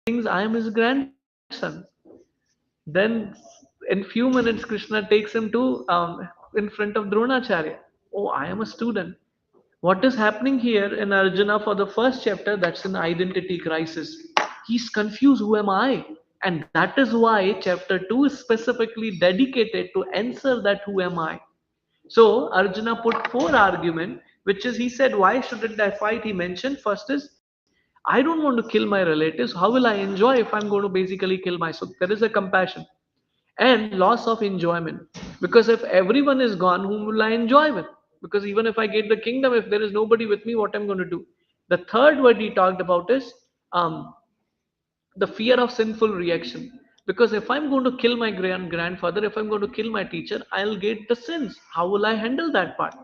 thinks I am his grandson. Then in few minutes Krishna takes him to in front of Dronacharya. Oh, I am a student. What is happening here in Arjuna for the first chapter? That's an identity crisis. He's confused. Who am I? And that is why chapter 2 is specifically dedicated to answer that who am I. So Arjuna put four arguments, which is he said, why shouldn't I fight? He mentioned first is I don't want to kill my relatives. How will I enjoy if I'm going to basically kill myself? There is a compassion and loss of enjoyment. Because if everyone is gone, whom will I enjoy with? Because even if I get the kingdom, if there is nobody with me, what I'm going to do? The third word he talked about is the fear of sinful reaction. Because if I'm going to kill my grandfather, if I'm going to kill my teacher, I'll get the sins. How will I handle that part?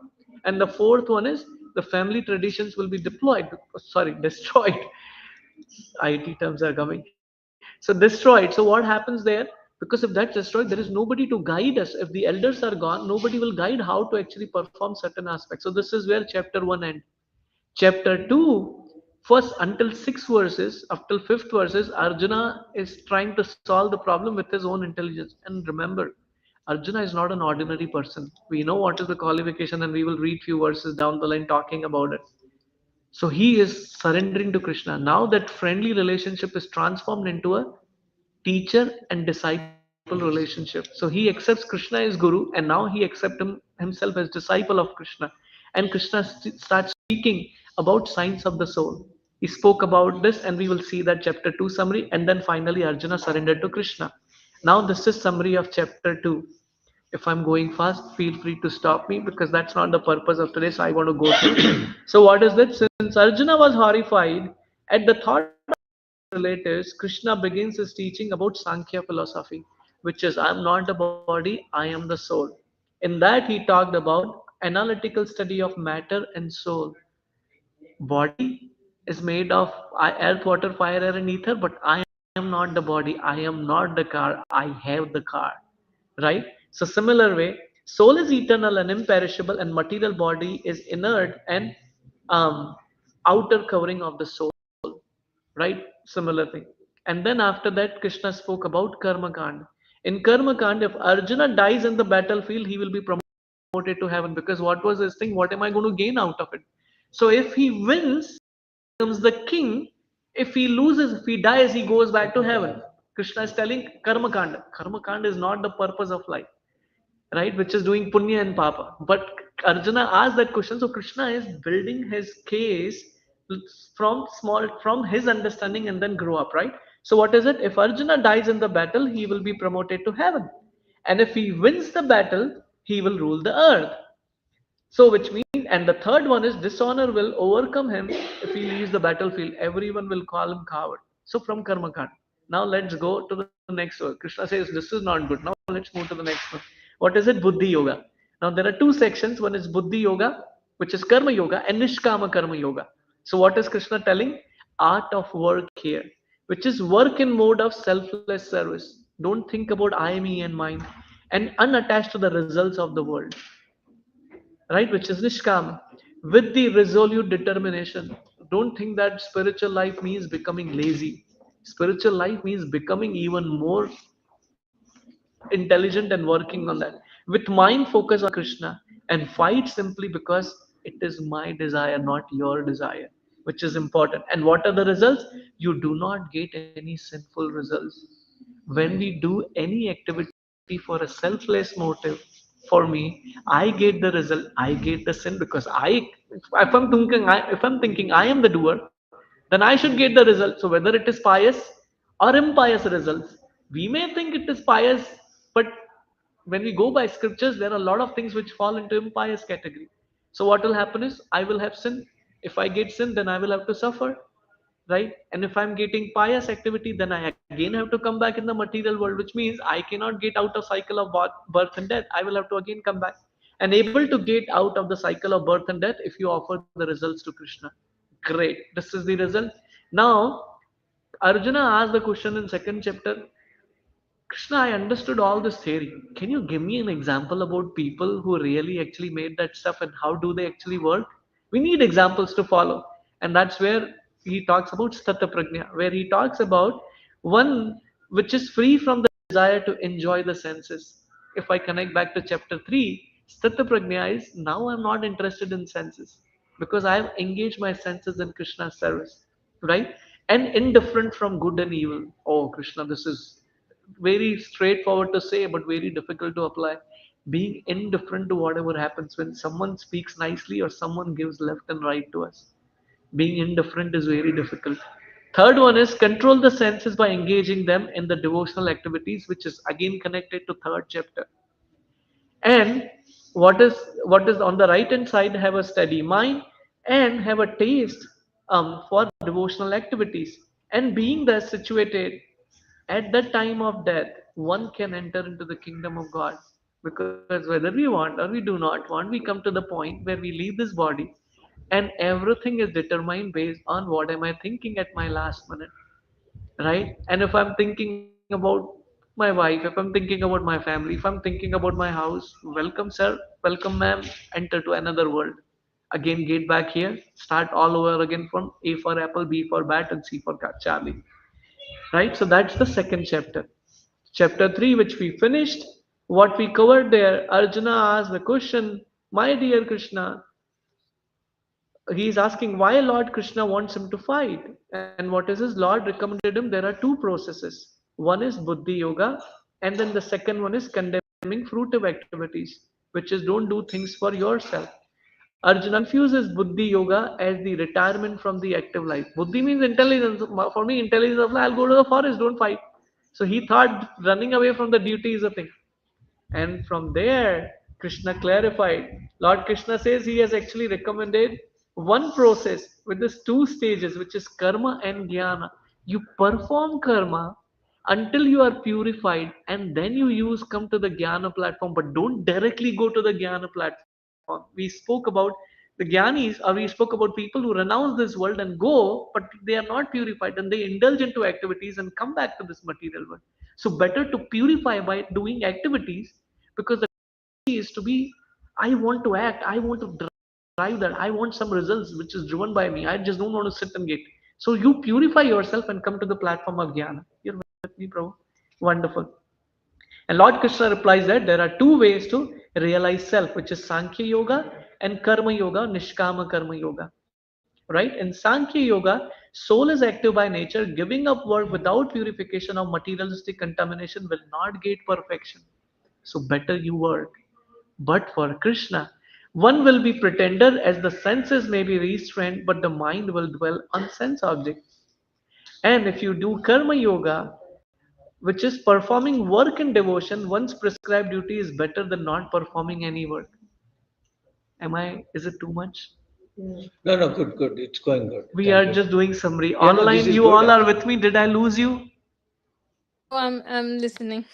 And the fourth one is the family traditions will be destroyed. IT terms are coming. So destroyed. So what happens there? Because if that's destroyed, there is nobody to guide us. If the elders are gone, nobody will guide how to actually perform certain aspects. So this is where chapter 1 ends. Chapter 2, first until 6 verses, up till fifth verses, Arjuna is trying to solve the problem with his own intelligence. And remember, Arjuna is not an ordinary person. We know what is the qualification, and we will read few verses down the line talking about it. So he is surrendering to Krishna. Now that friendly relationship is transformed into a teacher and disciple relationship. So he accepts Krishna as Guru, and now he accepts himself as disciple of Krishna. And Krishna starts speaking about signs of the soul. He spoke about this, and we will see that chapter 2 summary, and then finally Arjuna surrendered to Krishna. Now this is summary of chapter 2. If I'm going fast, feel free to stop me because that's not the purpose of today. So I want to go through. So what is that? Since Arjuna was horrified at the thought of relatives, Krishna begins his teaching about Sankhya philosophy, which is I am not the body, I am the soul. In that he talked about analytical study of matter and soul. Body is made of earth, water, fire, air, and ether, but I am not the body, I am not the car, I have the car. Right? So similar way, soul is eternal and imperishable, and material body is inert and um, outer covering of the soul. Right? Similar thing. And then after that, Krishna spoke about Karma Kand. In Karma Kand, if Arjuna dies in the battlefield, he will be promoted to heaven. Because what was his thing? What am I going to gain out of it? So if he wins, becomes the king. If he loses, if he dies, he goes back to heaven. Krishna is telling Karma Kanda. Karma Kanda is not the purpose of life, right? Which is doing punya and papa. But Arjuna asked that question, so Krishna is building his case from his understanding and then grow up, right? So what is it? If Arjuna dies in the battle, he will be promoted to heaven, and if he wins the battle, he will rule the earth. So, which means, and the third one is dishonor will overcome him if he leaves the battlefield. Everyone will call him coward. So, from Karma Kand. Now, let's go to the next one. Krishna says, this is not good. Now, let's move to the next one. What is it? Buddhi Yoga. Now, there are two sections. One is Buddhi Yoga, which is Karma Yoga, and Nishkama Karma Yoga. So, what is Krishna telling? Art of work here, which is work in mode of selfless service. Don't think about I, me, and mine, and unattached to the results of the world, right? Which is nishkam, with the resolute determination. Don't think that spiritual life means becoming lazy. Spiritual life means becoming even more intelligent and working on that. With mind focus on Krishna and fight simply because It is my desire, not your desire, which is important. And what are the results? You do not get any sinful results. When we do any activity for a selfless motive, for me, I get the result, I get the sin, because if I'm thinking I am the doer, then I should get the result. So whether it is pious or impious results, we may think it is pious, but when we go by scriptures, there are a lot of things which fall into impious category. So what will happen is I will have sin. If I get sin, then I will have to suffer, right? And if I'm getting pious activity, then I again have to come back in the material world, which means I cannot get out of cycle of birth and death. I will have to again come back and able to get out of the cycle of birth and death if you offer the results to Krishna. Great, this is the result. Now Arjuna asked the question in second chapter, Krishna, I understood all this theory. Can you give me an example about people who really actually made that stuff and how do they actually work? We need examples to follow. And that's where he talks about Stata Prajna, where he talks about one which is free from the desire to enjoy the senses. If I connect back to chapter 3, Stata Prajna is now I'm not interested in senses because I have engaged my senses in Krishna's service, right? And indifferent from good and evil. Oh, Krishna, this is very straightforward to say, but very difficult to apply. Being indifferent to whatever happens when someone speaks nicely or someone gives left and right to us. Being indifferent is very difficult. Third one is control the senses by engaging them in the devotional activities, which is again connected to third chapter. And what is on the right hand side, have a steady mind and have a taste for devotional activities. And being there situated at the time of death, one can enter into the kingdom of God. Because whether we want or we do not want, we come to the point where we leave this body and everything is determined based on what am I thinking at my last minute, right? And if I'm thinking about my wife, if I'm thinking about my family, if I'm thinking about my house, welcome, sir, welcome, ma'am, enter to another world. Again, get back here, start all over again from A for apple, B for bat, and C for Charlie, right? So that's the second chapter. Chapter 3, which we finished, what we covered there, Arjuna asked the question, my dear Krishna, he is asking why Lord Krishna wants him to fight. And what is his? Lord recommended him there are two processes. One is Buddhi Yoga, and then the second one is condemning fruitive activities, which is don't do things for yourself. Arjuna confuses Buddhi Yoga as the retirement from the active life. Buddhi means intelligence. For me, intelligence, I'll go to the forest, don't fight. So he thought running away from the duty is a thing. And from there, Krishna clarified. Lord Krishna says he has actually recommended one process with these two stages, which is karma and jnana. You perform karma until you are purified, and then you use come to the jnana platform, but don't directly go to the jnana platform. We spoke about the jnanis, or we spoke about people who renounce this world and go, but they are not purified and they indulge into activities and come back to this material world. So better to purify by doing activities, because the is to be, I want to act, I want to drive that, I want some results which is driven by me, I just don't want to sit and get. So you purify yourself and come to the platform of jnana. You're with me, Prabhu? Wonderful. And Lord Krishna replies that there are two ways to realize self, which is Sankhya Yoga and Karma Yoga, Nishkama Karma Yoga. Right? In Sankhya Yoga, soul is active by nature. Giving up work without purification of materialistic contamination will not get perfection. So better you work. But for Krishna, one will be pretender as the senses may be restrained, but the mind will dwell on sense objects. And if you do Karma Yoga, which is performing work and devotion, one's prescribed duty is better than not performing any work. Is it too much? No, no, good, good. It's going good. We Thank are you. just doing summary. Yeah, no, this Online, is you good all are actually. with me. Did I lose you? No, I'm listening.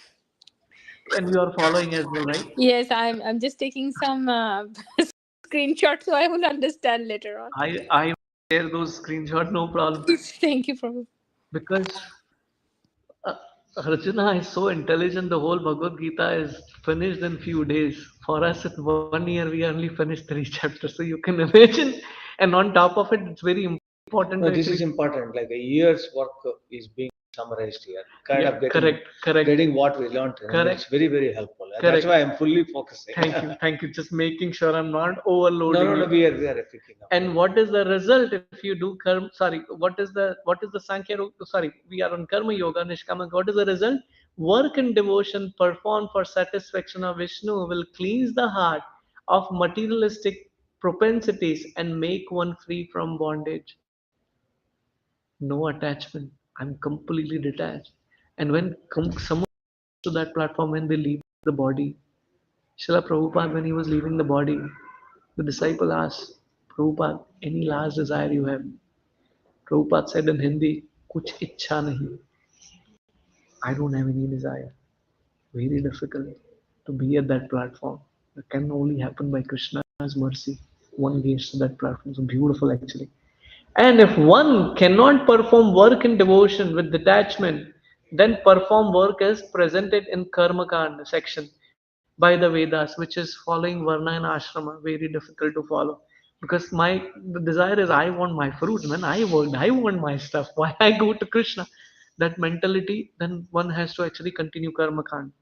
And you are following as well, right? Yes, I'm just taking some screenshots so I will understand later on. I share those screenshots, no problem. Thank you, Prabhu. Because uh, Arjuna is so intelligent, the whole Bhagavad Gita is finished in few days. For us, in 1 year, we only finished 3 chapters. So you can imagine. And on top of it, it's very important to No, this actually. is important. Like a year's work is being summarized here, kind Yeah, of correct. getting what we learned. Correct. It's very, very helpful. And Correct. that's why I'm fully focusing. Thank you. Just making sure I'm not No, overloading no, no. you. We are picking up. And what is the result if you do karma? Sorry, what is the Sankhya? Sorry, we are on karma yoga, Nishkama. What is the result? Work and devotion performed for satisfaction of Vishnu will cleanse the heart of materialistic propensities and make one free from bondage. No attachment. I'm completely detached. And when someone to that platform, when they leave the body, Srila Prabhupada, when he was leaving the body, the disciple asked, Prabhupada, any last desire you have? Prabhupada said in Hindi, Kuch ichha nahi. I don't have any desire. Very difficult to be at that platform. It can only happen by Krishna's mercy. One gains to that platform. So beautiful actually. And if one cannot perform work in devotion with detachment, then perform work as presented in Karma Kanda section by the Vedas, which is following Varna and Ashrama, very difficult to follow. Because my the desire is I want my fruit, man. I want my stuff. Why I go to Krishna? That mentality, then one has to actually continue Karma Kanda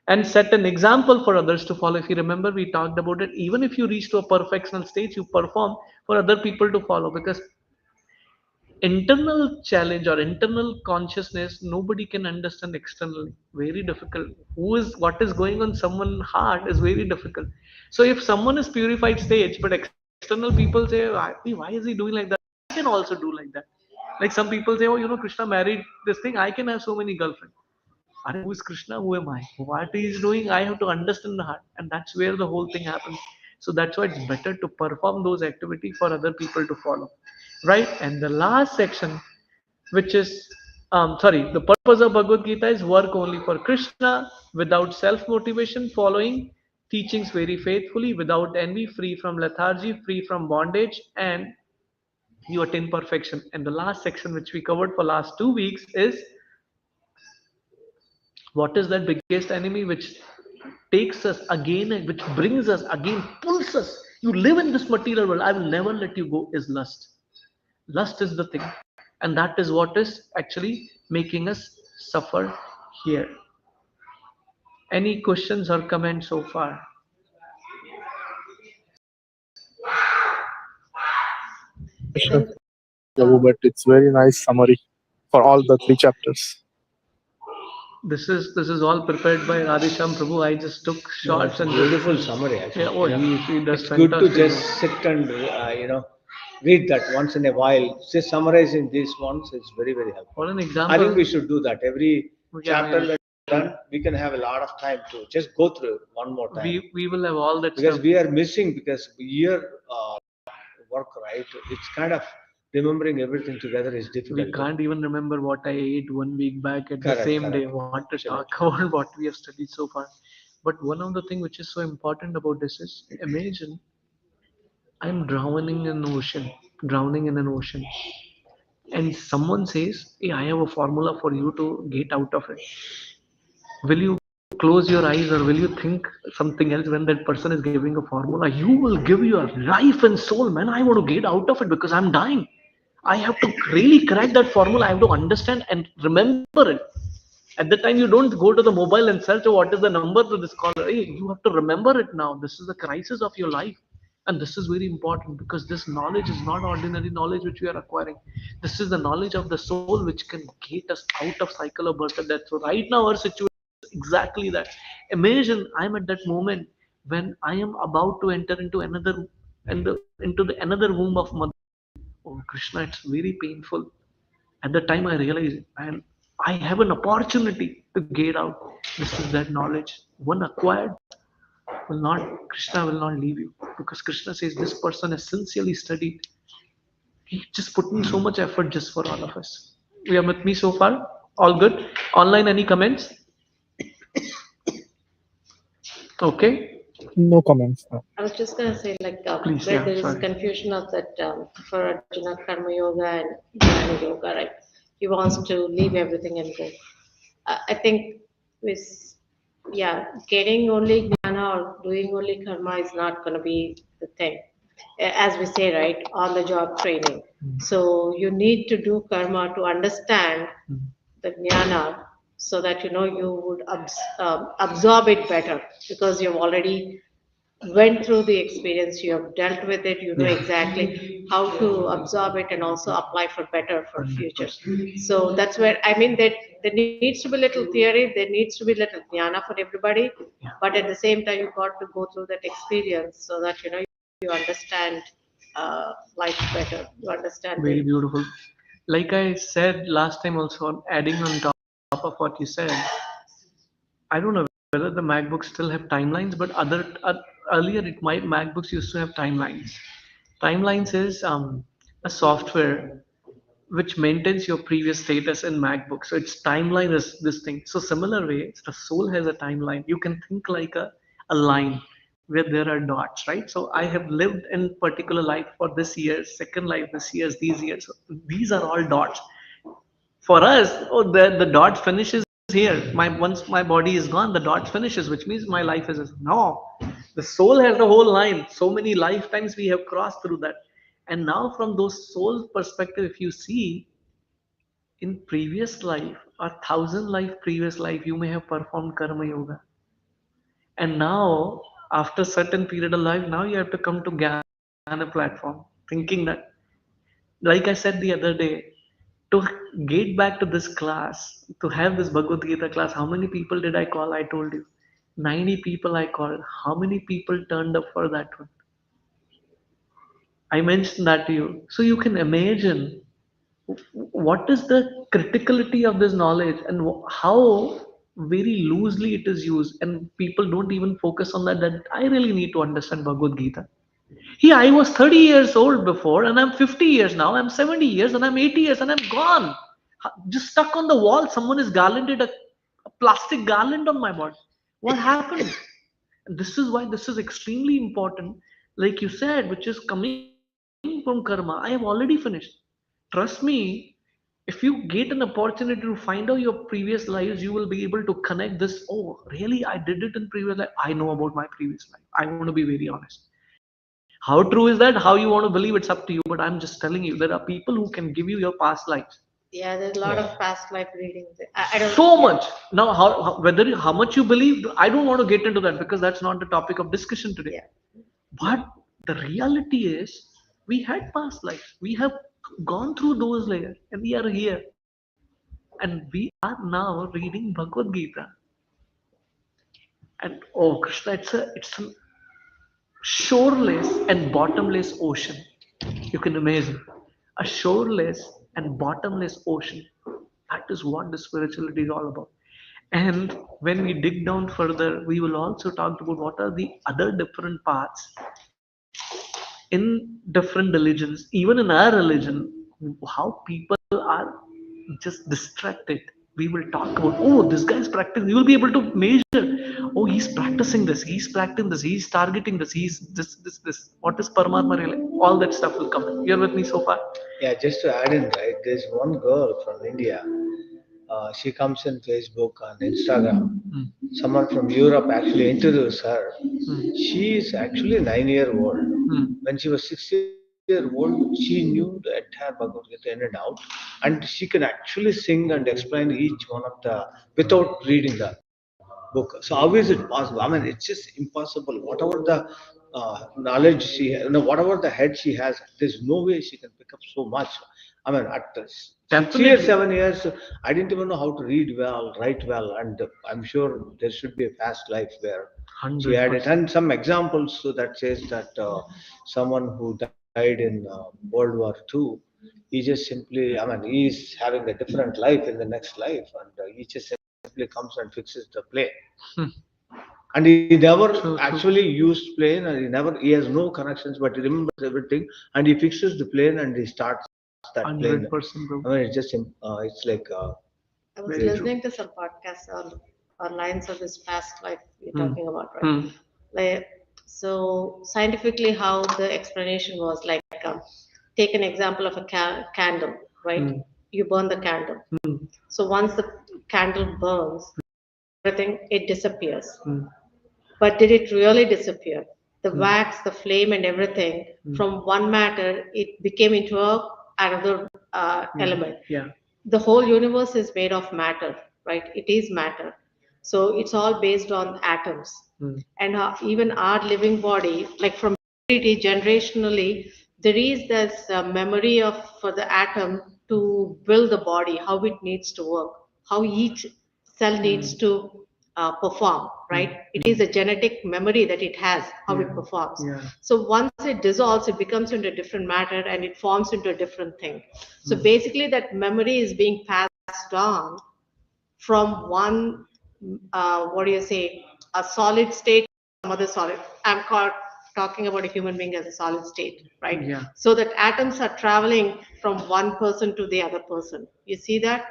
and set an example for others to follow. If you remember, we talked about it. Even if you reach to a perfectional state, you perform for other people to follow because internal challenge or internal consciousness nobody can understand externally, very difficult. Who is what is going on someone's heart is very difficult. So if someone is purified stage but external people say, why is he doing like that, I can also do like that. Like some people say, oh, Krishna married this thing, I can have so many girlfriends. Are who is Krishna? Who am I? What he is doing, I have to understand the heart, and that's where the whole thing happens. So that's why it's better to perform those activities for other people to follow, right? And the last section, which is, sorry, the purpose of Bhagavad Gita is work only for Krishna, without self-motivation, following teachings very faithfully, without envy, free from lethargy, free from bondage, and you attain perfection. And the last section, which we covered for last 2 weeks, is what is that biggest enemy which takes us again and which brings us again, pulls us? You live in this material world, I will never let you go, is lust. Lust is the thing. And that is what is actually making us suffer here. Any questions or comments so far? Question, Prabhu, but it's very nice summary for all the three chapters. This is all prepared by Radhesham Prabhu. I just took No, shots it's a and beautiful summary, actually. yeah, oh, he does It's good to fantastic just sit and read that once in a while. Just summarizing these ones is very, very helpful. For an I example, think we should do that every chapter. yeah, When done, we can have a lot of time to just go through one more time we will have all that because stuff. we are missing because year work, right? It's kind of remembering everything together is We difficult. can't even remember what I ate 1 week back at the Correct, same day. correct. What to talk Absolutely. about what we have studied so far. But one of the things which is so important about this is imagine I'm drowning in an ocean, and someone says, hey, I have a formula for you to get out of it. Will you close your eyes or will you think something else when that person is giving a formula? You will give your life and soul, man. I want to get out of it because I'm dying. I have to really crack that formula. I have to understand and remember it. At the time, you don't go to the mobile and search, oh, what is the number to this caller. Hey, you have to remember it now. This is the crisis of your life. And this is very important because this knowledge is not ordinary knowledge which we are acquiring. This is the knowledge of the soul which can get us out of cycle of birth and death. So right now our situation is exactly that. Imagine I'm at that moment when I am about to enter into another womb of mother. Oh Krishna, it's very painful. At the time I realized, man, I have an opportunity to get out. This is that knowledge. One acquired will not, Krishna will not leave you. Because Krishna says this person has sincerely studied. He just put in so much effort just for all of us. You are with me so far? All good? Online, any comments? Okay. No comments. I was just going to say, like, Please, where yeah, there is sorry. confusion of that for Arjuna, Karma Yoga and Jnana Yoga, right? He wants to leave everything and go. I think with, yeah, getting only Jnana or doing only Karma is not going to be the thing. As we say, right, on the job training. So you need to do Karma to understand the jnana, so that you would absorb it better, because you've already went through the experience, you have dealt with it, you know Yeah. exactly how to absorb it and also apply for better for future. So that's where I mean that there needs to be little theory, there needs to be little jnana for everybody, Yeah. but at the same time you got to go through that experience so that you understand life better, you understand Very the. beautiful. Like I said last time also, adding on top of what you said, I don't know whether the MacBooks still have timelines, but earlier MacBooks used to have timelines. Timelines is a software which maintains your previous status in MacBook. So its timeline is this thing. So similar way, the soul has a timeline. You can think like a line where there are dots, right? So I have lived in particular life for this year, second life this year, these years. So these are all dots. For us, oh, the dot finishes here. Once my body is gone, the dot finishes, which means my life is no. The soul has the whole line. So many lifetimes we have crossed through that. And now, from those soul perspective, if you see in previous life, a thousand life previous life, you may have performed karma yoga, and now after certain period of life, now you have to come to Jnana platform, thinking that, like I said the other day, to get back to this class, to have this Bhagavad Gita class, how many people did I call? I told you, 90 people I called. How many people turned up for that one? I mentioned that to you. So you can imagine what is the criticality of this knowledge and how very loosely it is used, and people don't even focus on that I really need to understand Bhagavad Gita. Yeah, I was 30 years old before, and I'm 50 years now, I'm 70 years, and I'm 80 years, and I'm gone. Just stuck on the wall, someone has garlanded a plastic garland on my body. What happened? And this is why this is extremely important, like you said, which is coming from karma. I have already finished. Trust me, if you get an opportunity to find out your previous lives, you will be able to connect this. Oh, really? I did it in previous life. I know about my previous life. I want to be very honest. How true is that? How you want to believe, it's up to you. But I'm just telling you, there are people who can give you your past lives. Yeah, there's a lot Yeah. of past life reading. I don't. So Yeah. much. Now, how much you believe, I don't want to get into that because that's not the topic of discussion today. Yeah. But the reality is, we had past lives. We have gone through those layers, and we are here, and we are now reading Bhagavad Gita. And oh, Krishna, it's a shoreless and bottomless ocean. You can imagine a shoreless and bottomless ocean. That is what the spirituality is all about. And when we dig down further, we will also talk about what are the other different paths in different religions, even in our religion, how people are just distracted. We will talk about, oh, this guy is practicing. You will be able to measure, oh, he's practicing this, he's practicing this, he's targeting this, he's this. What is Paramatma really? All that stuff will come. You're with me so far? Yeah, just to add in, right, there's one girl from India. She comes in Facebook and Instagram. Hmm. Someone from Europe actually introduced her. Hmm. She is actually 9 year old. Hmm. When she was 6 year old, she knew the entire Bhagavad Gita in and out, and she can actually sing and explain each one of the without reading the book. So how is it possible? I mean, it's just impossible. Whatever the knowledge whatever the head she has, there's no way she can pick up so much. I mean, at 6 years, Definitely. 7 years, I didn't even know how to read well, write well, and I'm sure there should be a past life where she had it. 100%. And some examples that says that someone who died in World War II, he just simply, I mean, he's having a different life in the next life, and he just simply comes and fixes the plane. Hmm. And he never True, true. actually used plane, and he has no connections, but he remembers everything, and he fixes the plane and he starts that plane. 100%, I bro. mean, it's like I was Very very true. listening to some podcasts on lines of this past life you're Hmm. talking about, right? Hmm. Like, so scientifically, how the explanation was like, take an example of a candle, right? Hmm. You burn the candle. Hmm. So once the candle burns, everything it disappears. Hmm. But did it really disappear? The Hmm. wax, the flame, and everything Hmm. from one matter, it became into another Hmm. element. Yeah. the whole universe is made of matter, right? It is matter. So it's all based on atoms. And even our living body, like from generationally, there is this memory of for the atom to build the body, how it needs to work, how each cell needs to perform, right? It is a genetic memory that it has, how it performs. So once it dissolves, it becomes into a different matter and it forms into a different thing. So basically, that memory is being passed on from one, what do you say, a solid state to some other solid. Talking about a human being as a solid state, right? Yeah. So that atoms are traveling from one person to the other person. You see that?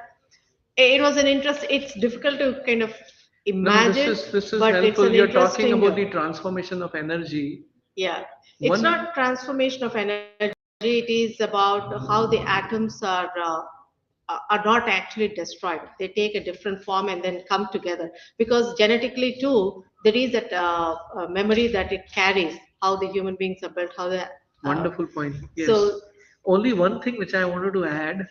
It was an interest. It's difficult to kind of No, imagine, this is but it's helpful. an You're talking interesting. about the transformation of energy. Yeah, it's One, not transformation of energy. It is about how the atoms are not actually destroyed. They take a different form and then come together. Because genetically too, there is that memory that it carries. How the human beings are built. How the wonderful point. Yes. so Only one thing which I wanted to add.